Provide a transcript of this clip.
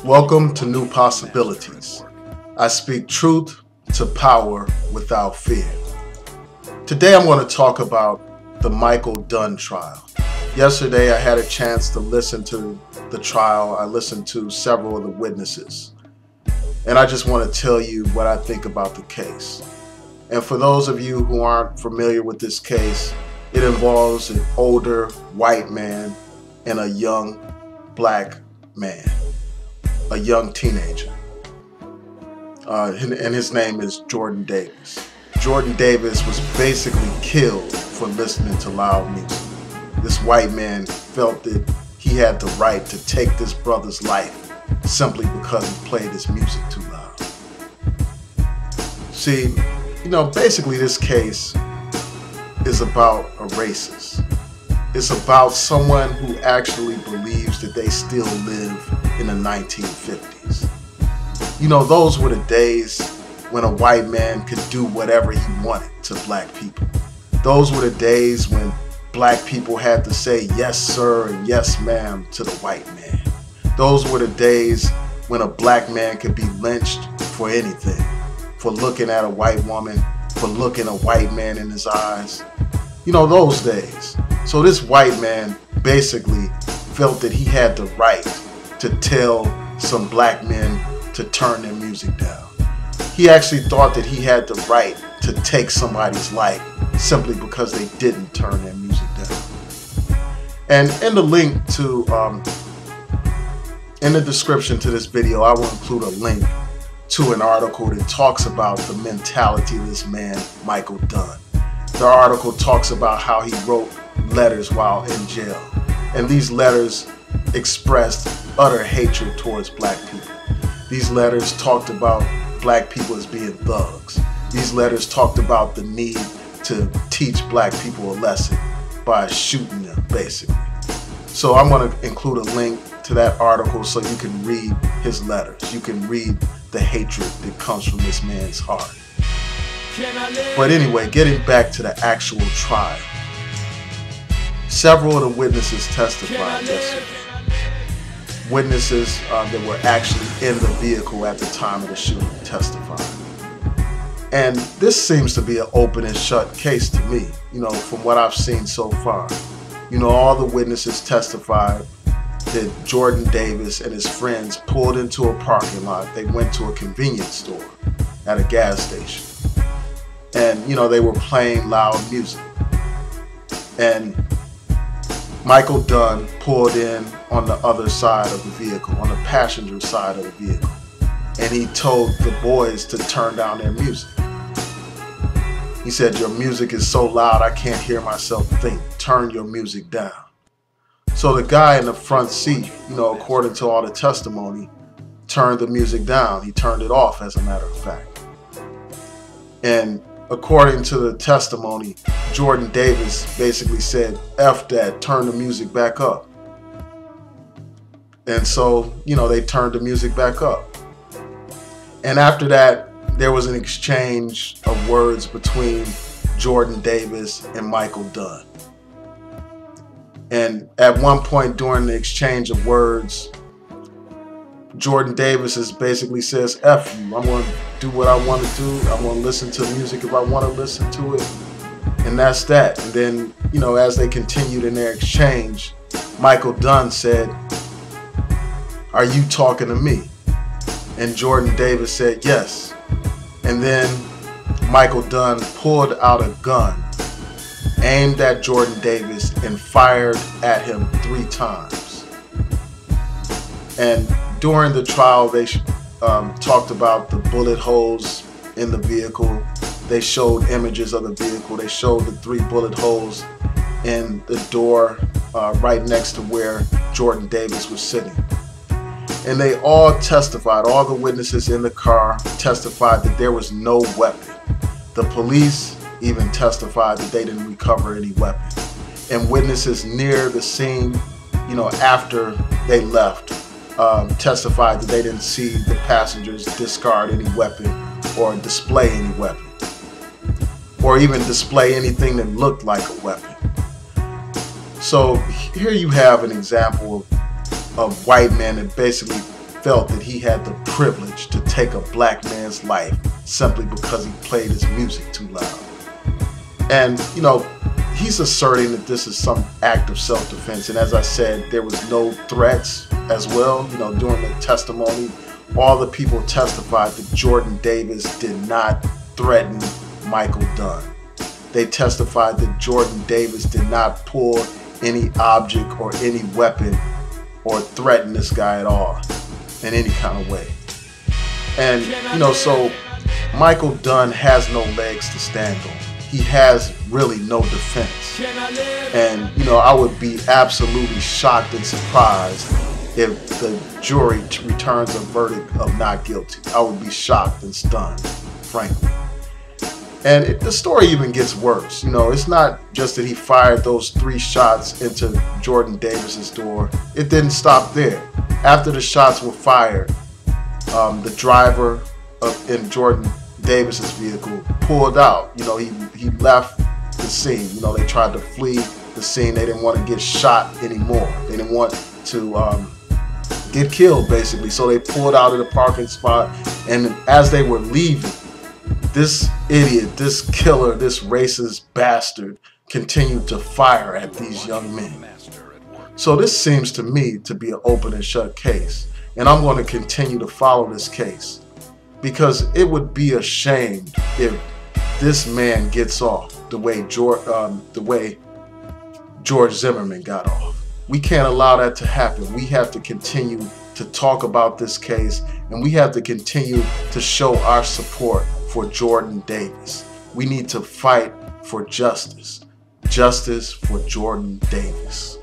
Welcome to New Possibilities. I speak truth to power without fear. Today I'm going to talk about the Michael Dunn trial. Yesterday I had a chance to listen to the trial. I listened to several of the witnesses. And I just want to tell you what I think about the case. And for those of you who aren't familiar with this case, it involves an older white man and a young black man, a young teenager. And his name is Jordan Davis. Jordan Davis was basically killed for listening to loud music. This white man felt that he had the right to take this brother's life simply because he played his music too loud. See, basically this case is about a racist. It's about someone who actually believes that they still live in the 1950s. Those were the days when a white man could do whatever he wanted to black people. Those were the days when black people had to say yes sir and yes ma'am to the white man. Those were the days when a black man could be lynched for anything, for looking at a white woman, for looking a white man in his eyes. Those days. So this white man basically felt that he had the right to tell some black men to turn their music down. He actually thought that he had the right to take somebody's life simply because they didn't turn their music down. And in the link to, in the description to this video, I will include a link to an article that talks about the mentality of this man, Michael Dunn. The article talks about how he wrote letters while in jail. And these letters expressed utter hatred towards black people. These letters talked about black people as being thugs. These letters talked about the need to teach black people a lesson by shooting them, basically. So I'm going to include a link to that article so you can read his letters. You can read the hatred that comes from this man's heart. But anyway, getting back to the actual trial. Several of the witnesses testified yesterday. Witnesses that were actually in the vehicle at the time of the shooting testified. And this seems to be an open and shut case to me, from what I've seen so far. All the witnesses testified that Jordan Davis and his friends pulled into a parking lot. They went to a convenience store at a gas station. And, they were playing loud music. And Michael Dunn pulled in on the other side of the vehicle, on the passenger side of the vehicle. And he told the boys to turn down their music. He said, "Your music is so loud, I can't hear myself think. Turn your music down." So the guy in the front seat, according to all the testimony, turned the music down. He turned it off, as a matter of fact. And according to the testimony, Jordan Davis basically said, "F that, turn the music back up." And so, they turned the music back up. And after that, there was an exchange of words between Jordan Davis and Michael Dunn. And at one point during the exchange of words, Jordan Davis basically says, "F you, I'm going to do what I want to do. I'm going to listen to music if I want to listen to it." And that's that. And then, as they continued in their exchange, Michael Dunn said, "Are you talking to me?" And Jordan Davis said, "Yes." And then Michael Dunn pulled out a gun, aimed at Jordan Davis, and fired at him 3 times. And during the trial, they talked about the bullet holes in the vehicle. They showed images of the vehicle. They showed the 3 bullet holes in the door right next to where Jordan Davis was sitting. And they all testified, all the witnesses in the car testified that there was no weapon. The police even testified that they didn't recover any weapon. And witnesses near the scene, after they left, testified that they didn't see the passengers discard any weapon or display any weapon, or even display anything that looked like a weapon. So here you have an example of white men that basically felt that he had the privilege to take a black man's life simply because he played his music too loud. And, you know, he's asserting that this is some act of self-defense. And as I said, there was no threats as well. You know, during the testimony, all the people testified that Jordan Davis did not threaten Michael Dunn. They testified that Jordan Davis did not pull any object or any weapon or threaten this guy at all in any kind of way. And, you know, so Michael Dunn has no legs to stand on. He has really no defense. And, you know, I would be absolutely shocked and surprised if the jury returns a verdict of not guilty. I would be shocked and stunned, frankly. And the story even gets worse. You know, it's not just that he fired those 3 shots into Jordan Davis's door. It didn't stop there. After the shots were fired, the driver in Jordan Davis's vehicle pulled out. You know, he left the scene. You know, they tried to flee the scene. They didn't want to get shot anymore. They didn't want to get killed, basically. So they pulled out of the parking spot, and as they were leaving, this idiot, this killer, this racist bastard continued to fire at these young men. So this seems to me to be an open and shut case. And I'm going to continue to follow this case, because it would be a shame if this man gets off the way George Zimmerman got off. We can't allow that to happen. We have to continue to talk about this case, and we have to continue to show our support for Jordan Davis. We need to fight for justice. Justice for Jordan Davis.